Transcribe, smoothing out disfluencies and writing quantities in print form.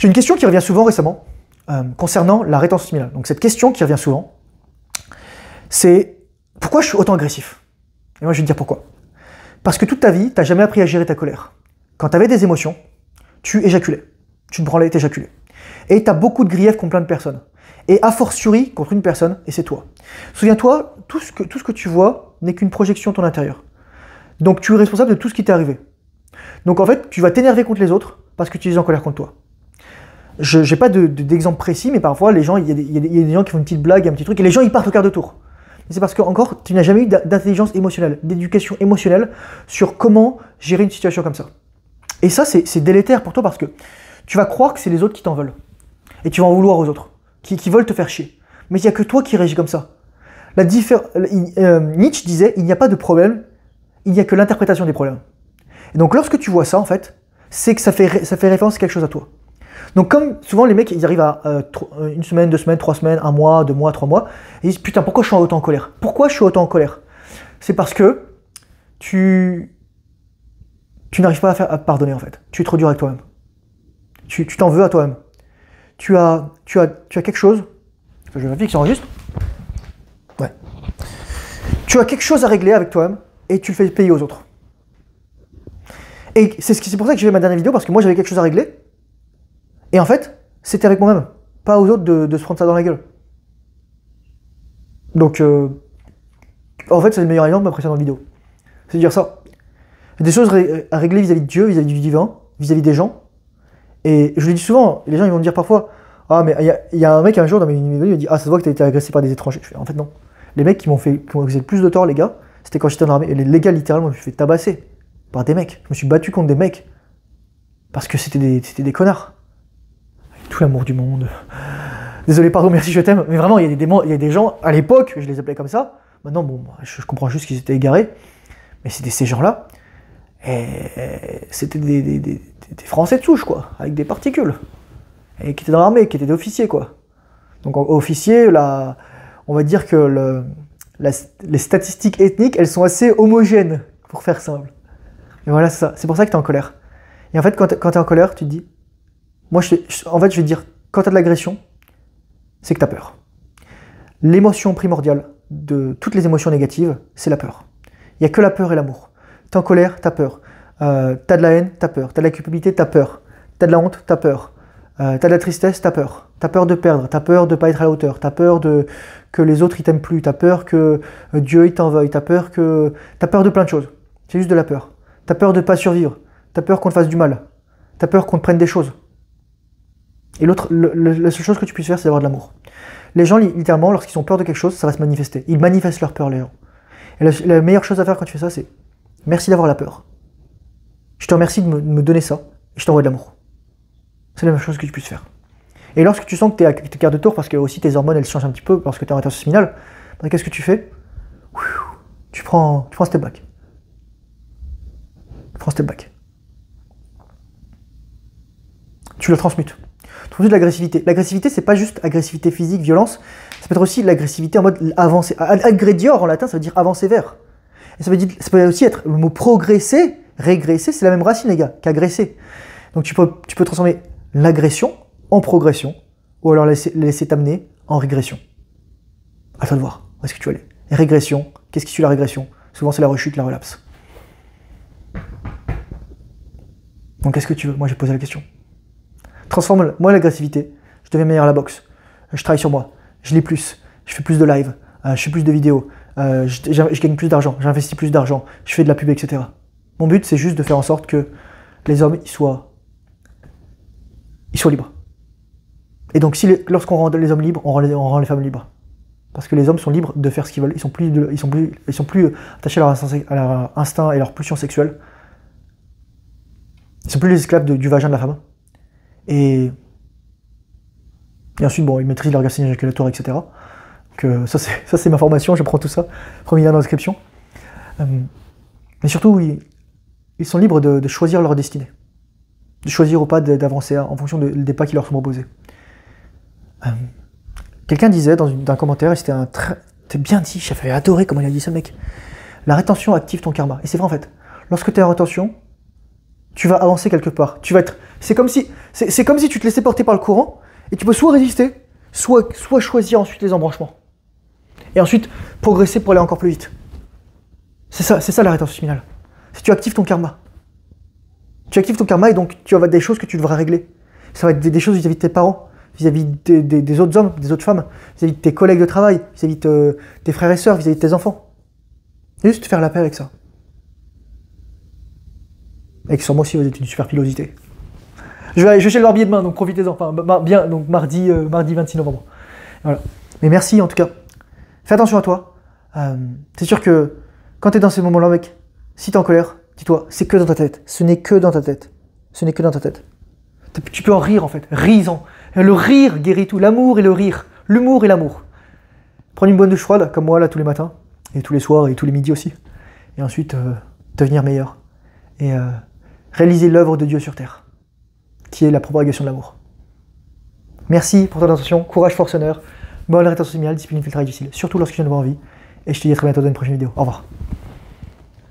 J'ai une question qui revient souvent récemment concernant la rétention séminale. Donc cette question qui revient souvent, c'est pourquoi je suis autant agressif? Et moi je vais te dire pourquoi. Parce que toute ta vie, tu n'as jamais appris à gérer ta colère. Quand tu avais des émotions, tu éjaculais. Tu te branlais, t'éjaculais. Et tu as beaucoup de griefs contre plein de personnes. Et a fortiori contre une personne, et c'est toi. Souviens-toi, tout ce que tu vois n'est qu'une projection de ton intérieur. Donc tu es responsable de tout ce qui t'est arrivé. Donc en fait, tu vas t'énerver contre les autres parce que tu es en colère contre toi. Je n'ai pas d'exemple précis, mais parfois, les gens, il y a des gens qui font une petite blague, un petit truc, et les gens, ils partent au quart de tour. C'est parce que, encore, tu n'as jamais eu d'intelligence émotionnelle, d'éducation émotionnelle sur comment gérer une situation comme ça. Et ça, c'est délétère pour toi parce que tu vas croire que c'est les autres qui t'en veulent. Et tu vas en vouloir aux autres, qui veulent te faire chier. Mais il n'y a que toi qui réagis comme ça. Nietzsche disait, il n'y a pas de problème, il n'y a que l'interprétation des problèmes. Et donc, lorsque tu vois ça, en fait, c'est que ça fait référence à quelque chose à toi. Donc comme souvent les mecs, ils arrivent à une semaine, 2 semaines, 3 semaines, 1 mois, 2 mois, 3 mois, et ils disent putain pourquoi je suis autant en colère? Pourquoi je suis autant en colère? C'est parce que tu n'arrives pas à pardonner en fait. Tu es trop dur avec toi-même. Tu t'en veux à toi-même. Tu as quelque chose. Je vérifie que ça enregistre. Ouais. Tu as quelque chose à régler avec toi-même et tu le fais payer aux autres. Et c'est pour ça que j'ai fait ma dernière vidéo parce que moi j'avais quelque chose à régler. Et en fait, c'était avec moi-même, pas aux autres de se prendre ça dans la gueule. Donc, en fait, c'est le meilleur exemple de ma précédente vidéo. C'est de dire ça. Des choses à régler vis-à-vis de Dieu, vis-à-vis du divin, vis-à-vis des gens. Et je le dis souvent, les gens ils vont me dire parfois, ah mais il y a un mec un jour dans mes vidéos, il me dit, ah ça se voit que tu as été agressé par des étrangers. Je fais, en fait non. Les mecs qui m'ont fait le plus de tort, les gars, c'était quand j'étais dans l'armée. Et les gars, littéralement, je me suis fait tabasser par des mecs. Je me suis battu contre des mecs. Parce que c'était des connards. Tout l'amour du monde. Désolé, pardon, merci, je t'aime. Mais vraiment, il y a des gens, à l'époque, je les appelais comme ça. Maintenant, bon, je comprends juste qu'ils étaient égarés. Mais c'était ces gens-là. Et c'était des Français de souche, quoi. Avec des particules. Et qui étaient dans l'armée, qui étaient des officiers, quoi. Donc, officiers, là, on va dire que les statistiques ethniques, elles sont assez homogènes, pour faire simple. Et voilà, c'est ça. C'est pour ça que tu es en colère. Et en fait, quand tu es en colère, tu te dis... Moi, en fait, je vais te dire, quand tu as de l'agression, c'est que tu as peur. L'émotion primordiale de toutes les émotions négatives, c'est la peur. Il n'y a que la peur et l'amour. Tu es en colère, tu as peur. Tu as de la haine, tu as peur. Tu as de la culpabilité, tu as peur. Tu as de la honte, tu as peur. Tu as de la tristesse, tu as peur. Tu as peur de perdre, tu as peur de ne pas être à la hauteur. Tu as peur que les autres ne t'aiment plus. Tu as peur que Dieu t'en veuille. Tu as peur de plein de choses. C'est juste de la peur. Tu as peur de ne pas survivre. Tu as peur qu'on te fasse du mal. Tu as peur qu'on te prenne des choses. Et la seule chose que tu puisses faire, c'est d'avoir de l'amour. Les gens, littéralement, lorsqu'ils ont peur de quelque chose, ça va se manifester. Ils manifestent leur peur, les gens. Et la meilleure chose à faire quand tu fais ça, c'est merci d'avoir la peur. Je te remercie de me donner ça, et je t'envoie de l'amour. C'est la meilleure chose que tu puisses faire. Et lorsque tu sens que tu es à quart de tour, parce que aussi tes hormones, elles changent un petit peu, lorsque tu es en rétention séminale, qu'est-ce que tu fais? Tu prends un step back. Tu prends un step back. Tu le transmutes. De l'agressivité. L'agressivité, c'est pas juste agressivité physique, violence, ça peut être aussi l'agressivité en mode avancé. Aggredior en latin, ça veut dire avancer vers. Et ça peut aussi être le mot progresser, régresser, c'est la même racine, les gars, qu'agresser. Donc tu peux transformer l'agression en progression, ou alors laisser t'amener en régression. À toi de voir, où est-ce que tu veux aller. Et régression, qu'est-ce qui suit la régression? Souvent, c'est la rechute, la relapse. Donc qu'est-ce que tu veux? Moi, j'ai posé la question. Transforme-moi l'agressivité, je deviens meilleur à la boxe, je travaille sur moi, je lis plus, je fais plus de live, je fais plus de vidéos, je gagne plus d'argent, j'investis plus d'argent, je fais de la pub, etc. Mon but, c'est juste de faire en sorte que les hommes ils soient libres. Et donc, lorsqu'on rend les hommes libres, on rend les femmes libres. Parce que les hommes sont libres de faire ce qu'ils veulent, ils sont plus attachés à leur instinct et leur pulsion sexuelle. Ils sont plus les esclaves du vagin de la femme. Et ensuite, bon, ils maîtrisent l'orgasme éjaculatoire, etc. Donc, ça, c'est ma formation, je prends tout ça. Premier lien dans la description. Mais surtout, ils sont libres de choisir leur destinée. De choisir ou pas d'avancer en fonction des pas qui leur sont proposés. Quelqu'un disait dans un commentaire, et c'était bien dit, j'avais adoré comment il a dit ça, mec. La rétention active ton karma. Et c'est vrai en fait. Lorsque tu es en rétention, tu vas avancer quelque part. C'est comme si tu te laissais porter par le courant, et tu peux soit résister, soit choisir ensuite les embranchements. Et ensuite, progresser pour aller encore plus vite. C'est ça la rétention similale. C'est tu actives ton karma. Tu actives ton karma et donc tu vas avoir des choses que tu devras régler. Ça va être des choses vis-à-vis de tes parents, vis-à-vis des autres hommes, des autres femmes, vis-à-vis de tes collègues de travail, vis-à-vis de tes frères et sœurs, vis-à-vis de tes enfants. Juste faire la paix avec ça. Et que sur moi aussi vous êtes une super pilosité. Je vais chez le barbier demain, donc profitez-en. Enfin, bien, donc mardi 26 novembre. Voilà. Mais merci en tout cas. Fais attention à toi. C'est sûr que quand tu es dans ces moments-là, mec, si tu es en colère, dis-toi, c'est que dans ta tête. Ce n'est que dans ta tête. Ce n'est que dans ta tête. Tu peux en rire en fait. Ris-en. Le rire guérit tout. L'amour et le rire. L'humour et l'amour. Prendre une bonne douche froide, comme moi là tous les matins, et tous les soirs, et tous les midis aussi. Et ensuite, devenir meilleur. Et réaliser l'œuvre de Dieu sur terre, qui est la propagation de l'amour. Merci pour ton attention. Courage, force, honneur. Bonne rétention similale, discipline, filtrage difficile. Surtout lorsque je viens de voir en vie. Et je te dis à très bientôt dans une prochaine vidéo. Au revoir.